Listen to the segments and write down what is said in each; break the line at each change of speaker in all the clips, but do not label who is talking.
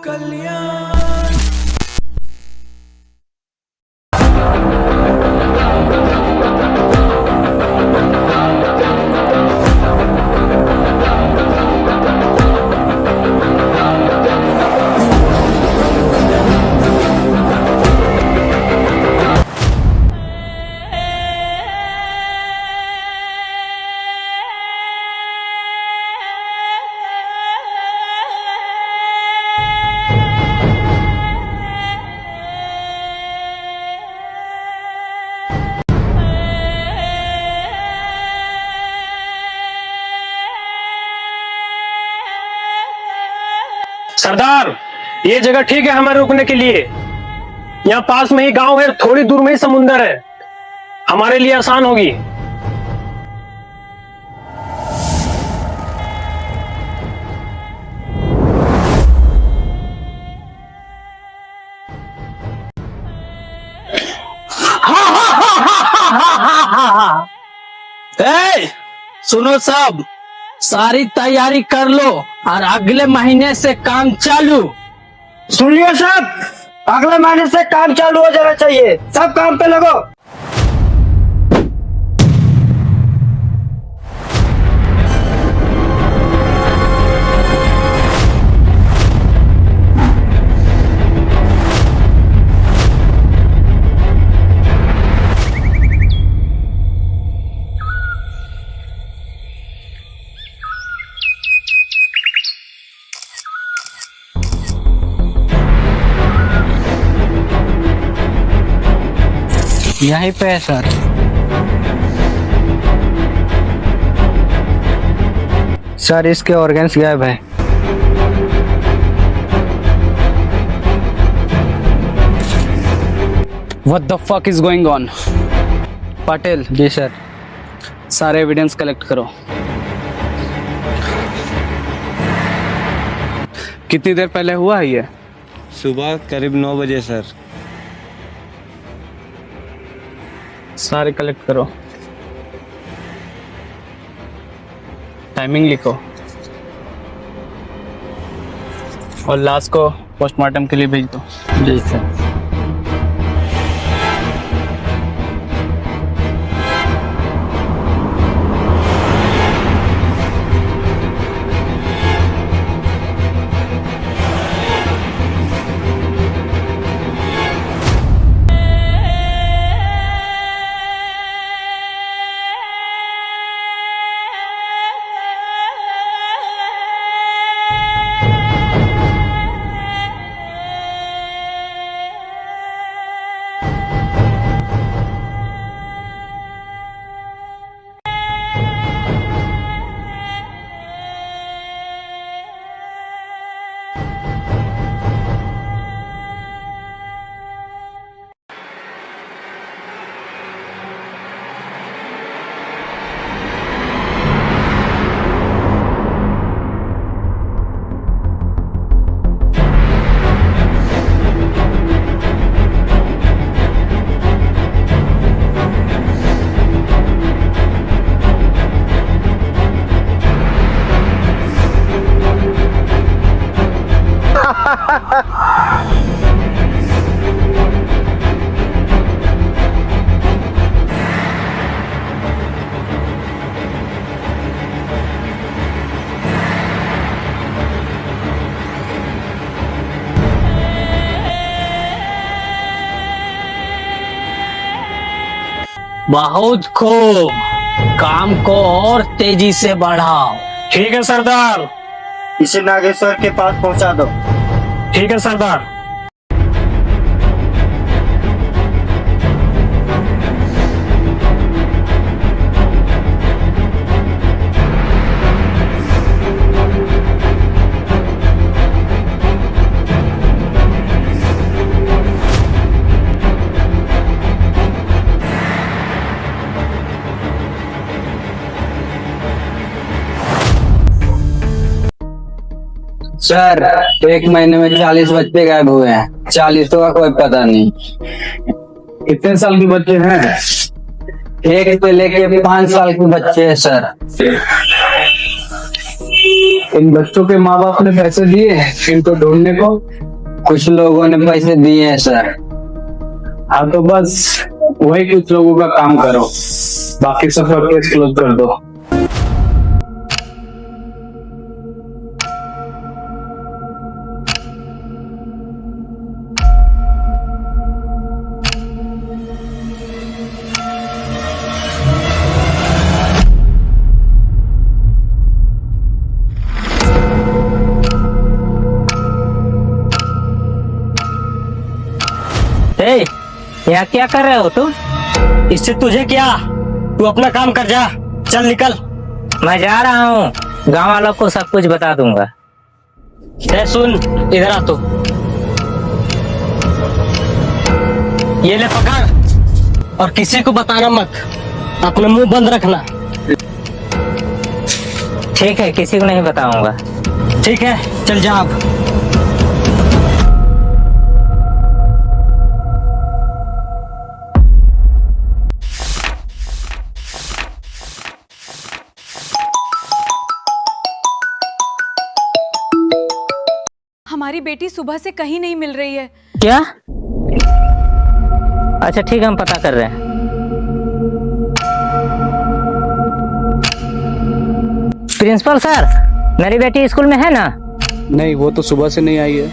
कल्याण।
सरदार, ये जगह ठीक है हमारे रुकने के लिए। यहाँ पास में ही गांव है, थोड़ी दूर में ही समुंदर है, हमारे लिए आसान होगी।
सुनो सब, सारी तैयारी कर लो और अगले महीने से काम चालू।
सुनिए सब, अगले महीने से काम चालू हो जाना चाहिए। सब काम पे लगो।
यहीं पे है सर।
सर, इसके ऑर्गन्स गायब है।
What the fuck is going on? Patel
ji sir.
सारे एविडेंस कलेक्ट करो। कितनी देर पहले हुआ है ये?
सुबह करीब 9 बजे सर।
सारे कलेक्ट करो, टाइमिंग लिखो और लाश को पोस्टमार्टम के लिए भेज दो।
जी सर।
बहुत खूब, काम को और तेजी से बढ़ाओ।
ठीक है सरदार।
इसे नागेश्वर के पास पहुंचा दो।
ठीक है सरदार।
सर, 1 महीने में 40 बच्चे गायब हुए हैं। 40 का कोई पता नहीं।
कितने साल के बच्चे हैं?
1 से लेके 5 साल के बच्चे हैं सर। इन बच्चों के माँ बाप ने पैसे दिए इनको ढूंढने को? कुछ लोगों ने पैसे दिए हैं सर। हाँ तो बस वही कुछ लोगों का काम करो, बाकी सबका केस क्लोज कर दो।
यहाँ क्या कर रहे हो तुम?
इससे तुझे क्या, तू अपना काम कर जा, चल निकल।
मैं जा रहा हूँ, गांव वालों को सब कुछ बता दूंगा।
ए सुन, इधर आ तू, ये ले पकड़, और किसी को बताना मत, अपना मुंह बंद रखना।
ठीक है, किसी को नहीं बताऊंगा।
ठीक है, चल जा अब।
हमारी बेटी सुबह से कहीं नहीं मिल रही है।
क्या? अच्छा ठीक है, हम पता कर रहे हैं। प्रिंसिपल सर, मेरी बेटी स्कूल में है ना?
नहीं, वो तो सुबह से नहीं आई है।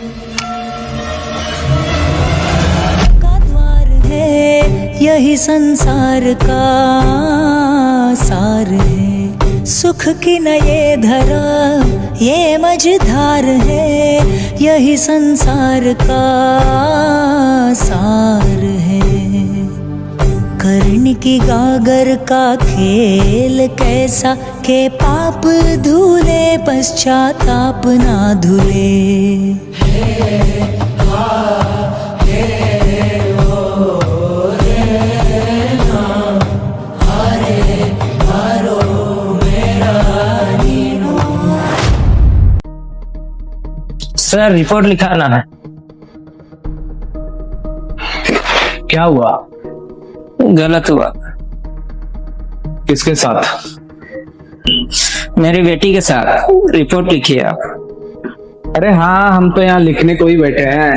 का द्वार है, यही संसार का सार है। सुख की न ये धरा, ये मझधार है, यही संसार का सार है। कर्ण की गागर का खेल कैसा, के पाप धुले पश्चाताप ना धुले।
सर रिपोर्ट लिखाना है।
क्या हुआ?
गलत हुआ।
किसके साथ?
मेरी बेटी के साथ। रिपोर्ट लिखिए आप।
अरे हाँ, हम तो यहाँ लिखने को ही बैठे हैं।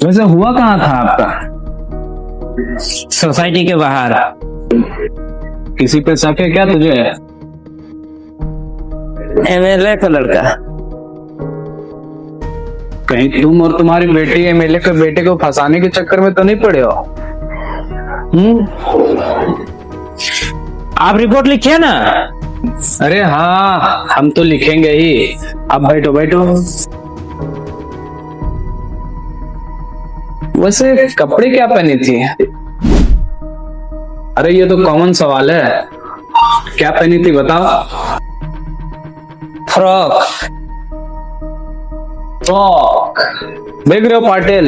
वैसे हुआ कहाँ था आपका?
सोसाइटी के बाहर।
किसी पे शक है क्या तुझे?
एमएलए का लड़का।
कहीं तुम और तुम्हारी बेटी एमएलए के बेटे को फंसाने के चक्कर में तो नहीं पड़े हो?
आप रिपोर्ट लिखिए ना।
अरे हाँ, हम तो लिखेंगे ही। अब बैठो बैठो। वैसे कपड़े क्या पहनी थी? अरे ये तो कॉमन सवाल है, क्या पहनी थी बताओ?
फ्रॉक।
फ्रॉक देख रहे हो पाटिल,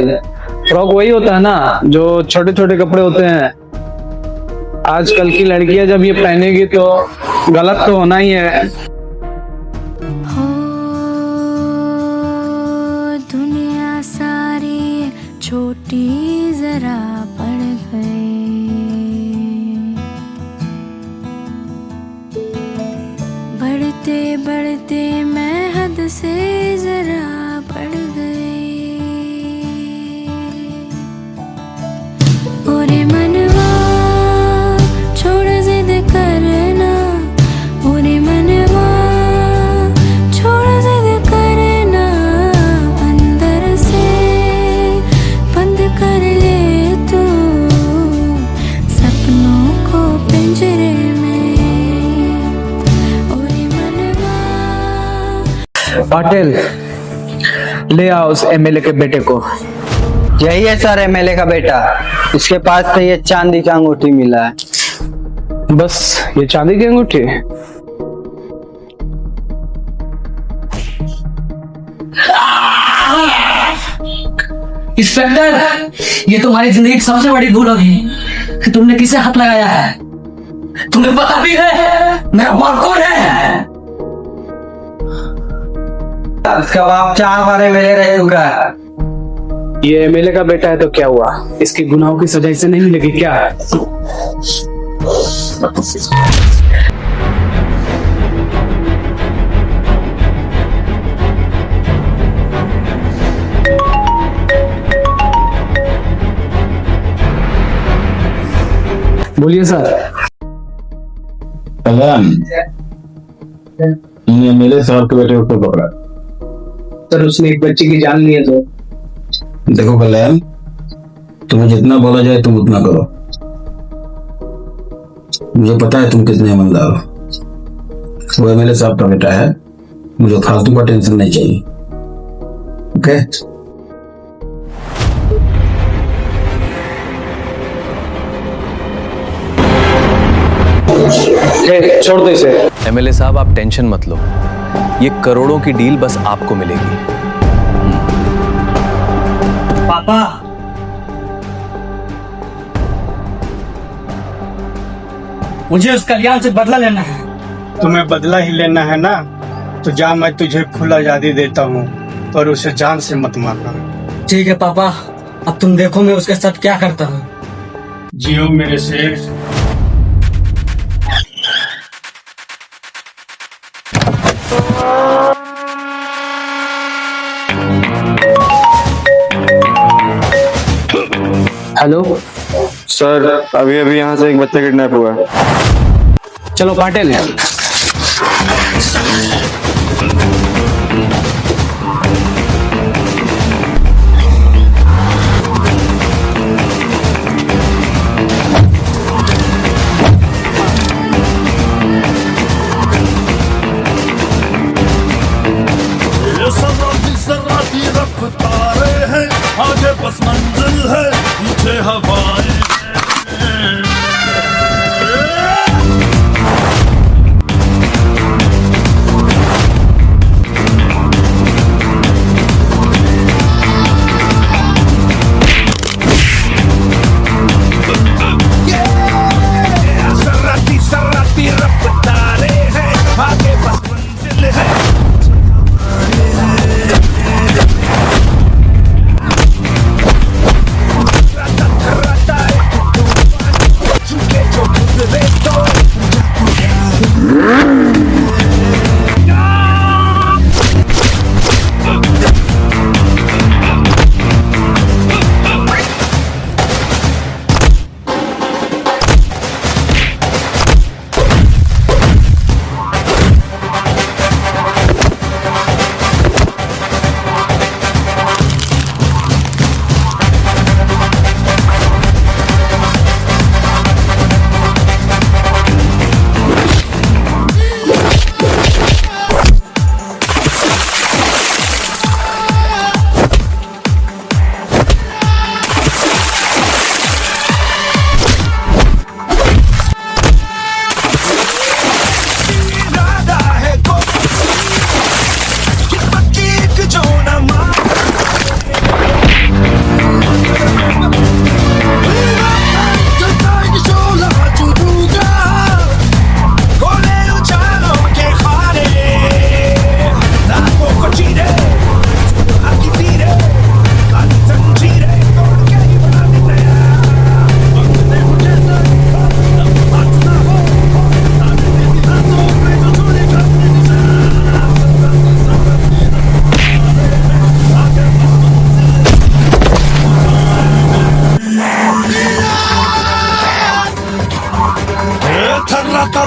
फ्रॉक वही होता है ना जो छोटे छोटे कपड़े होते हैं। आजकल की लड़कियां जब ये पहनेगी तो गलत तो होना ही है।
हो दुनिया सारी छोटी जरा पड़ गई, बढ़ते बढ़ते मैं हद से जरा बढ़ गई। ओरे मनवा छोड़ जिद करना, ओरे मनवा छोड़ जिद करना, अंदर से बंद कर ले तू सपनों को पिंजरे में। ओरे मनवा।
पाटिल ले आओ उस एमएलए के बेटे को।
यही है सर एमएलए का बेटा, इसके पास से ये चांदी का अंगूठी मिला है।
बस ये चांदी की अंगूठी?
इंस्पेक्टर, ये तुम्हारी जिंदगी की सबसे बड़ी भूल होगी कि तुमने किसे हाथ लगाया है। तुम्हें पता भी है मेरा बाप कौन है?
इसका बाप 4 बार एमएलए रह चुका है।
ये एमएलए का बेटा है तो क्या हुआ, इसके गुनाहों की सजा इसे नहीं मिलेगी क्या? बोलिए सर।
कल्याण, तुमने एमएलए साहब के बेटे को पकड़ा।
सर उसने एक बच्चे की जान ली है तो।
देखो कल्याण, तुम्हें जितना बोला जाए तुम उतना करो। मुझे पता है तुम कितने ईमानदार हो। वो एमएलए साहब का बेटा है, मुझे फालतू का टेंशन नहीं चाहिए। ओके?
छोड़ दो इसे।
एमएलए साहब आप टेंशन मत लो, ये करोड़ों की डील बस आपको मिलेगी।
पापा, मुझे उस कल्याण से बदला लेना है।
तुम्हें बदला ही लेना है ना, तो जा, मैं तुझे फुल आजादी देता हूँ, पर उसे जान से मत मारना।
ठीक है पापा, अब तुम देखो मैं उसके साथ क्या करता हूँ।
जियो मेरे शेर।
हेलो
सर, अभी अभी यहाँ से एक बच्चा किडनैप हुआ है।
चलो पाटिल।
आगे बस मंजिल है, पीछे हवाएं। सर्राती रफ्तारे हैं, आगे बस मंजिल है।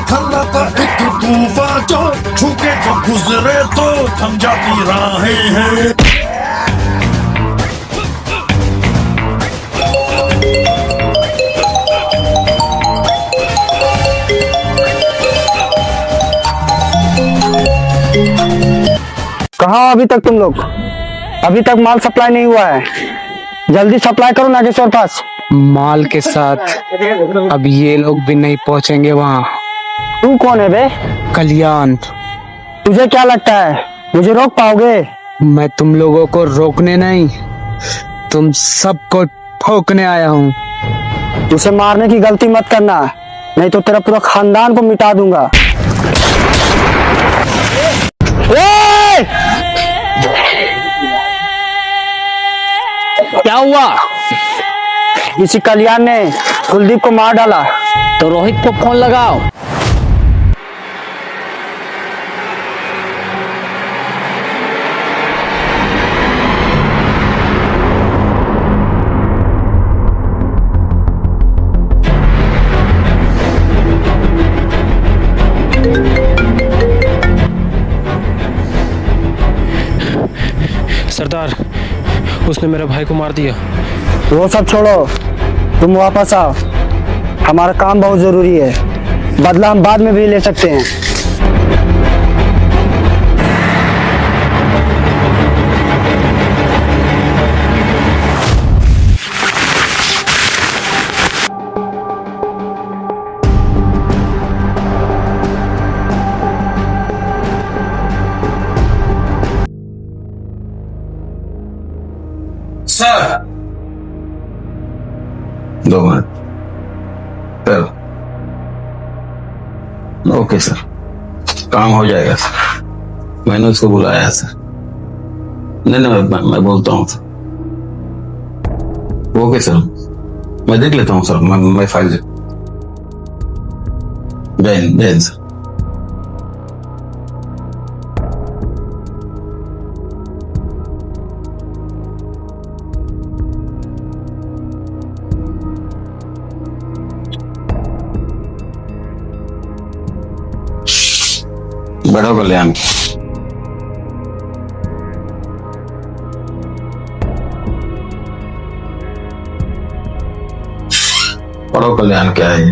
थर्राता एक तूफान जो छूके जो गुजरे तो थम जाती राहें हैं।
कहाँ अभी तक तुम लोग? अभी तक माल सप्लाई नहीं हुआ है, जल्दी सप्लाई करो नागेश्वर पास।
माल के साथ अब ये लोग भी नहीं पहुंचेंगे वहाँ।
तू कौन है बे?
कल्याण।
तुझे क्या लगता है मुझे रोक पाओगे?
मैं तुम लोगों को रोकने नहीं, तुम सबको ठोकने आया हूँ।
उसे मारने की गलती मत करना, नहीं तो तेरा पूरा खानदान को मिटा दूंगा।
क्या हुआ?
इसी कल्याण ने कुलदीप को मार डाला।
तो रोहित को फोन लगाओ।
सरदार, उसने मेरे भाई को मार दिया।
वो सब छोड़ो, तुम वापस आओ, हमारा काम बहुत जरूरी है। बदला हम बाद में भी ले सकते हैं।
Sir 2 minute. चलो, ओके सर, काम हो जाएगा सर। मैंने उसको बुलाया सर। नहीं, मैं बोलता हूँ सर। ओके सर, मैं देख लेता हूँ सर। मैं फाइल जय हिंद सर। बैठो कल्याण। पढ़ो कल्याण, क्या है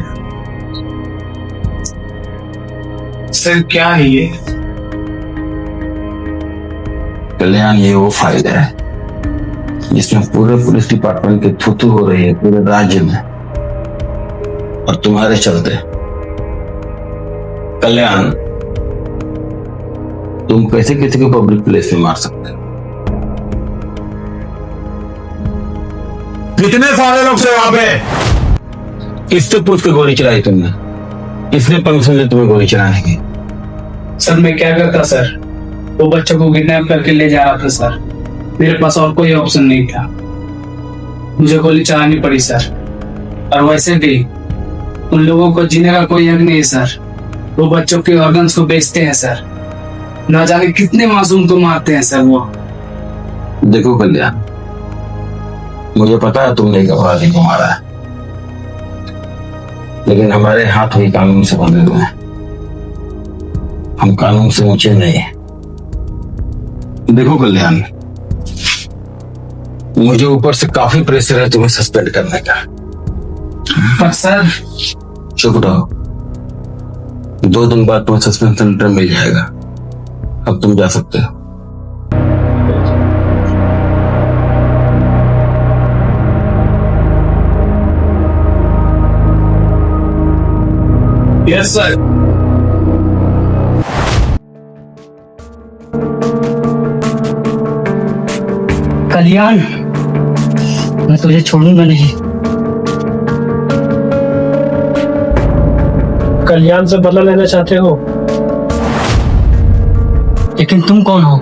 सर? क्या है ये?
कल्याण, ये वो फाइल है जिसमें पूरे पुलिस डिपार्टमेंट की थूथू हो रही है पूरे राज्य में, और तुम्हारे चलते। कल्याण, तुम कैसे किसी को पब्लिक प्लेस में मार सकते हो?
कितने सारे लोग थे वहां पे?
किससे पूछ के गोली चलाई तुमने? किसने परमिशन दी तुम्हें गोली चलाने की?
सर मैं क्या करता सर? वो बच्चों को किडनैप करके ले जा रहा था सर। मेरे पास और कोई ऑप्शन नहीं था, मुझे गोली चलानी पड़ी सर। और वैसे भी उन लोगों को जीने का कोई हक नहीं है सर। वो बच्चों के ऑर्गन्स को बेचते हैं सर। ना जाने कितने मासूम को मारते हैं सर वो।
देखो कल्याण, मुझे पता है तुमने एक अपराधी को मारा है, लेकिन हमारे हाथ ही कानून से बंधे हुए हैं। हम कानून से ऊंचे नहीं हैं। देखो कल्याण, मुझे ऊपर से काफी प्रेशर है तुम्हें सस्पेंड करने का।
पर सर।
चुप रहो, 2 दिन बाद तुम्हें सस्पेंशन लेटर मिल जाएगा। अब तुम जा सकते हो।
Yes sir.
कल्याण, मैं तुझे छोड़ूंगा नहीं।
कल्याण से बदला लेना चाहते हो?
लेकिन तुम कौन हो?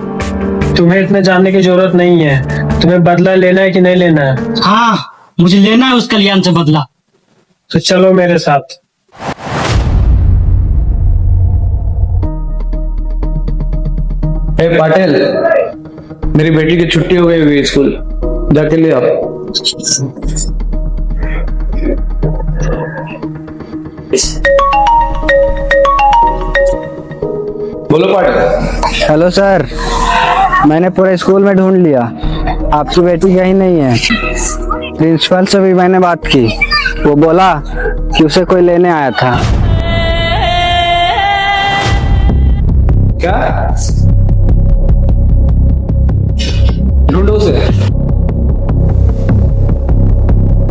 तुम्हें इतने जानने की जरूरत नहीं है। तुम्हें बदला लेना है कि नहीं लेना है?
हाँ, मुझे लेना है उस कल्याण से बदला।
तो चलो मेरे साथ।
पाटिल, मेरी बेटी की छुट्टी हो गई हुई स्कूल, जाके ले आओ। बोलो पाटिल।
हेलो सर, मैंने पूरे स्कूल में ढूंढ लिया, आपकी बेटी कहीं नहीं है। प्रिंसिपल से भी मैंने बात की, वो बोला कि उसे कोई लेने आया था।
क्या? ढूंढो उसे,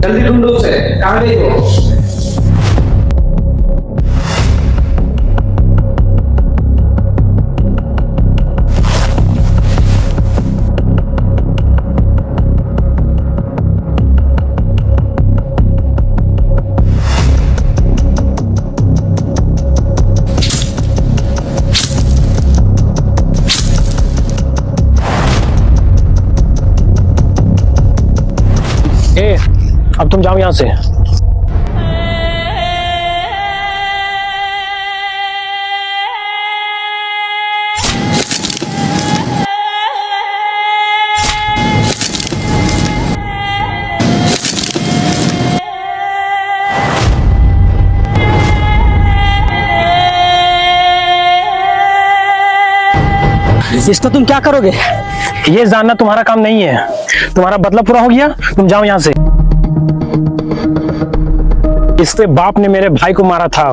जल्दी ढूंढो उसे। कहाँ गई वो?
अब तुम जाओ यहां से।
इसका तुम क्या करोगे?
ये जानना तुम्हारा काम नहीं है। तुम्हारा बदला पूरा हो गया, तुम जाओ यहाँ से। इसके बाप ने मेरे भाई को मारा था,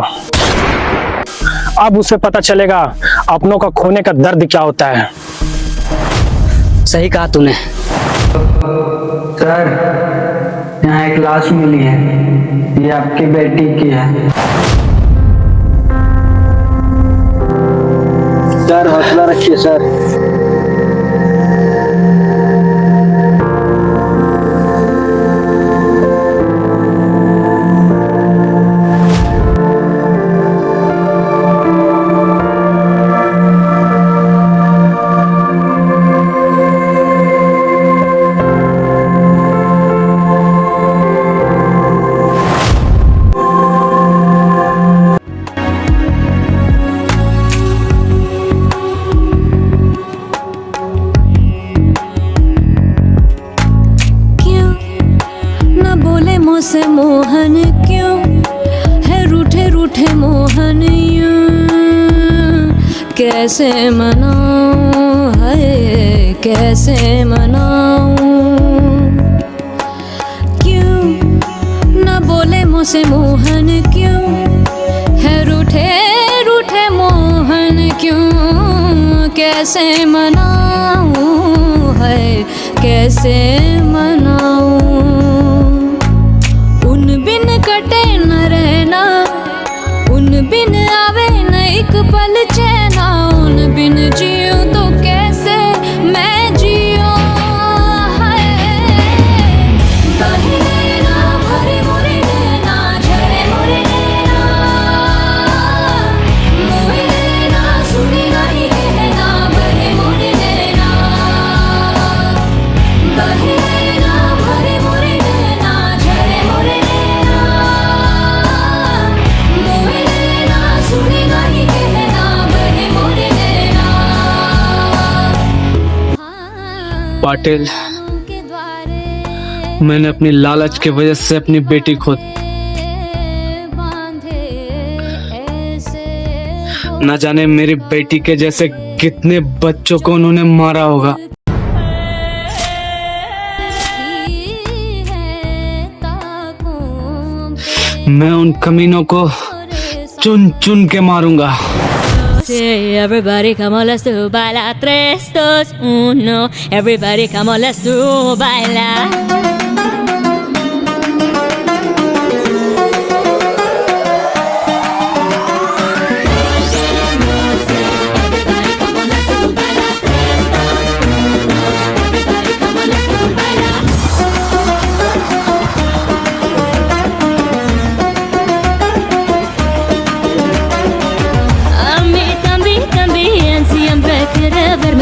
अब उसे पता चलेगा अपनों का खोने का दर्द क्या होता है।
सही कहा तूने।
सर, यहाँ एक लाश मिली है, ये आपकी बेटी की है। सर हौसला रखिए सर।
से मोहन क्यों है रूठे रूठे मोहन यूं कैसे मनाऊं है कैसे मनाऊं क्यों न बोले मुझसे मोहन क्यों है रूठे रूठे मोहन क्यों कैसे मनाऊं है कैसे मनाऊं कटे न रहना उन बिन आवे न एक पल चैना उन बिन जियो तो कैसे मैं जियो
पाटिल, मैंने अपनी लालच की वजह से अपनी बेटी खो न जाने मेरी बेटी के जैसे कितने बच्चों को उन्होंने मारा होगा। मैं उन कमीनों को चुन चुन के मारूंगा।
Everybody come on, let's do baila 3, 2, 1. Everybody come on, let's do baila.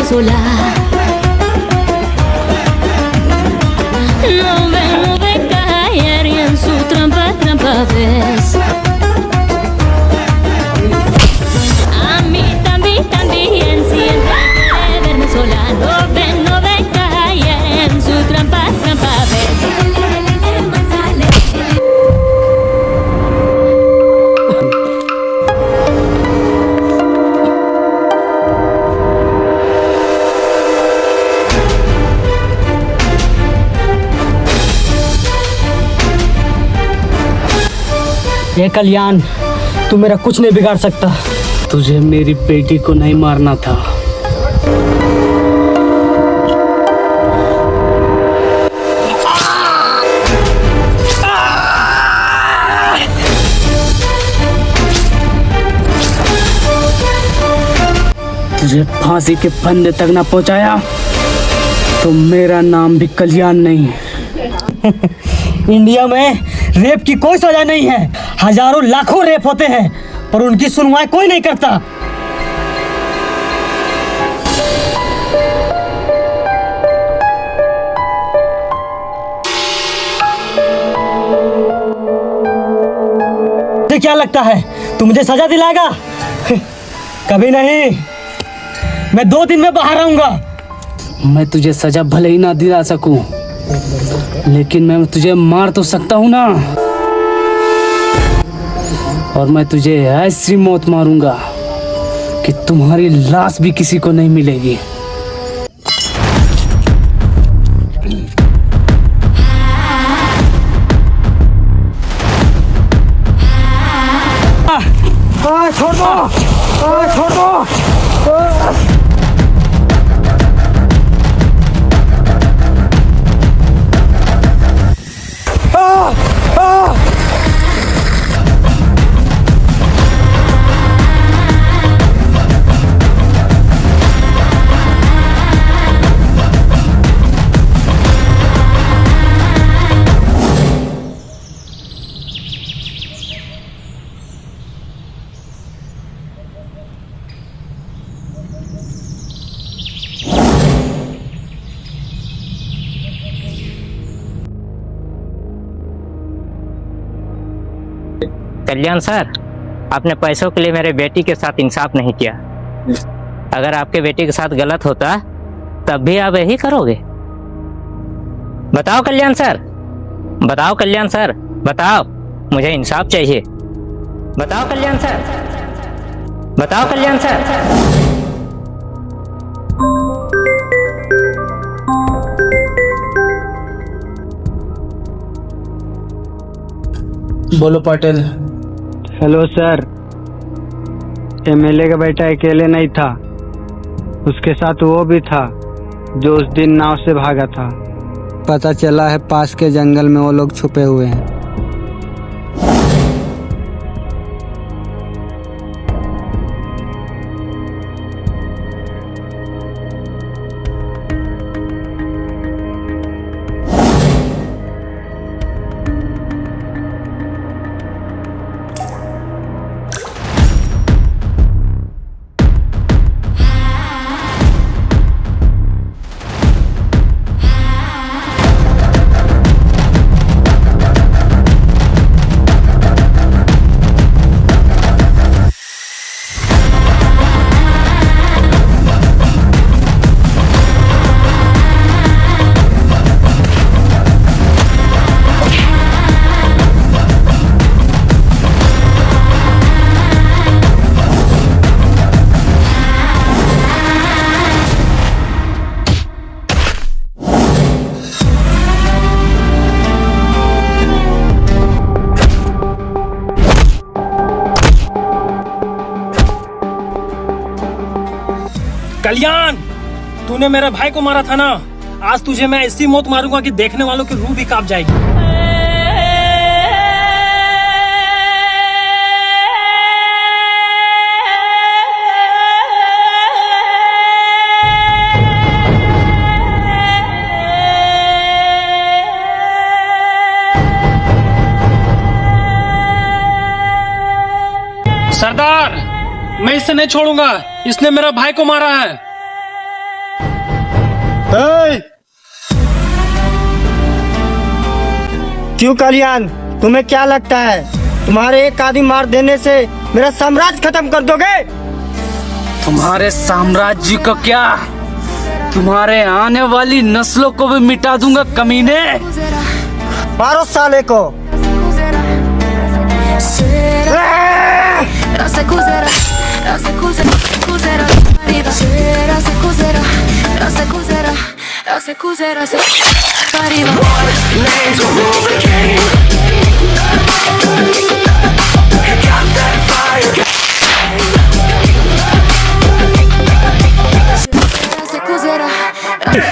Sola no ve caer y en su trampa ves a mí también siempre quiere verme sola no ve caer en su trampa ves
ये कल्याण, तू मेरा कुछ नहीं बिगाड़ सकता।
तुझे मेरी बेटी को नहीं मारना था। तुझे फांसी के फंदे तक ना पहुंचाया तो मेरा नाम भी कल्याण नहीं।
इंडिया में रेप की कोई सजा नहीं है। हजारों लाखों रेप होते हैं पर उनकी सुनवाई कोई नहीं करता। तुझे क्या लगता है तू मुझे सजा दिलाएगा? कभी नहीं। मैं 2 दिन में बाहर आऊंगा।
मैं तुझे सजा भले ही ना दिला सकूं, लेकिन मैं तुझे मार तो सकता हूं ना। और मैं तुझे ऐसी मौत मारूंगा कि तुम्हारी लाश भी किसी को नहीं मिलेगी।
कल्याण सर, आपने पैसों के लिए मेरे बेटी के साथ इंसाफ नहीं किया। अगर आपके बेटी के साथ गलत होता तब भी आप यही करोगे? बताओ कल्याण सर, बताओ कल्याण सर, बताओ, मुझे इंसाफ चाहिए। बताओ कल्याण सर, बताओ कल्याण सर।
बोलो पाटिल।
हेलो सर, एमएलए का बेटा अकेले नहीं था, उसके साथ वो भी था जो उस दिन नाव से भागा था। पता चला है पास के जंगल में वो लोग छुपे हुए हैं।
कल्याण, तूने मेरे भाई को मारा था ना, आज तुझे मैं ऐसी मौत मारूंगा कि देखने वालों की रूह भी कांप जाएगी। सरदार, मैं इसे नहीं छोड़ूंगा, इसने मेरा भाई को मारा है।
क्यों कल्याण, तुम्हें क्या लगता है तुम्हारे एक आदमी मार देने से मेरा साम्राज्य खत्म कर दोगे?
तुम्हारे साम्राज्य को क्या, तुम्हारे आने वाली नस्लों को भी मिटा दूंगा कमीने।
मारो साले को।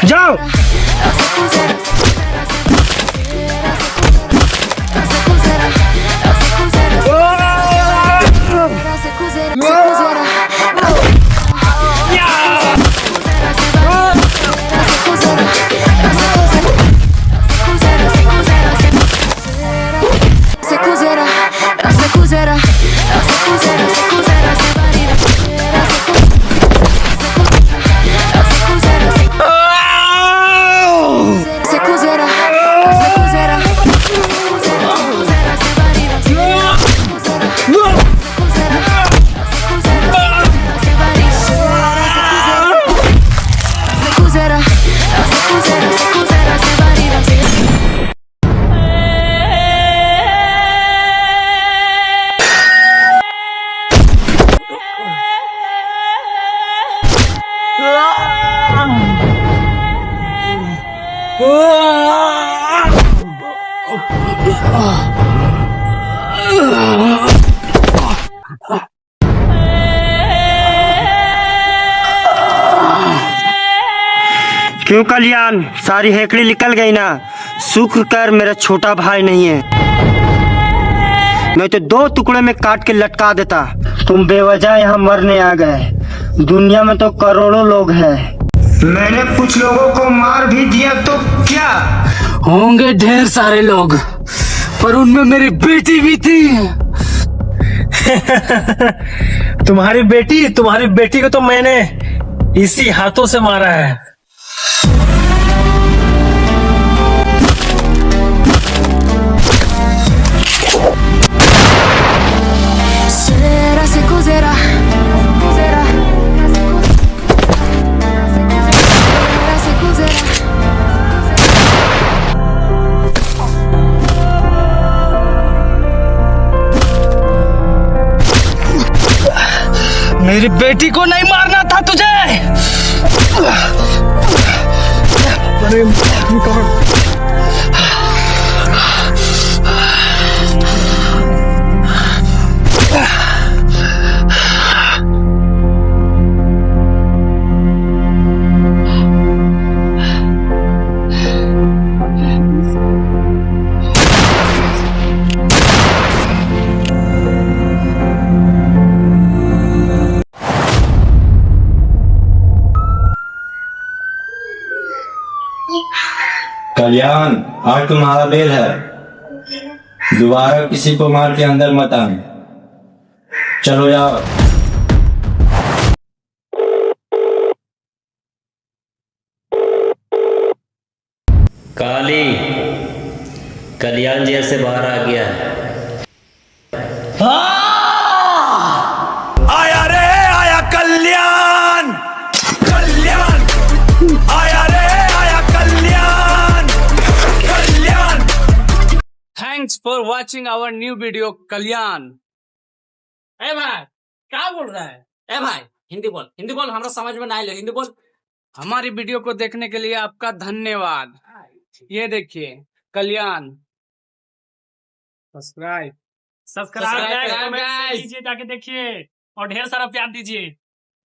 जाओ। क्यों कल्याण, सारी हेकड़ी निकल गई ना? शुक्र कर मेरा छोटा भाई नहीं है, नहीं तो 2 टुकड़े में काट के लटका देता। तुम बेवजह यहाँ मरने आ गए। दुनिया में तो करोड़ों लोग हैं, मैंने कुछ लोगों को मार भी दिया तो क्या?
होंगे ढेर सारे लोग, पर उनमें मेरी बेटी भी थी।
तुम्हारी बेटी को तो मैंने इसी हाथों से मारा है।
बेटी को नहीं मारना था तुझे।
कल्याण, आज तुम्हारा बेल है। दोबारा किसी को मार के अंदर मत आना। चलो जाओ।
काली, कल्याण जेल से बाहर आ गया है।
आया रे आया कल्याण, कल्याण आया रे आया Kalyan, Kalyan.
Thanks for watching our new video Kalyan. ए भाई क्या बोल रहा है?
ए भाई हिंदी बोल, हमरा समझ में नहीं ले, हिंदी बोल।
हमारी वीडियो को देखने के लिए आपका धन्यवाद। ये देखिए कल्याण। सब्सक्राइब कीजिए, जाके देखिए और ढेर सारा प्यार दीजिए।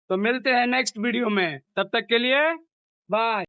तो मिलते हैं नेक्स्ट वीडियो में, तब तक के लिए बाय।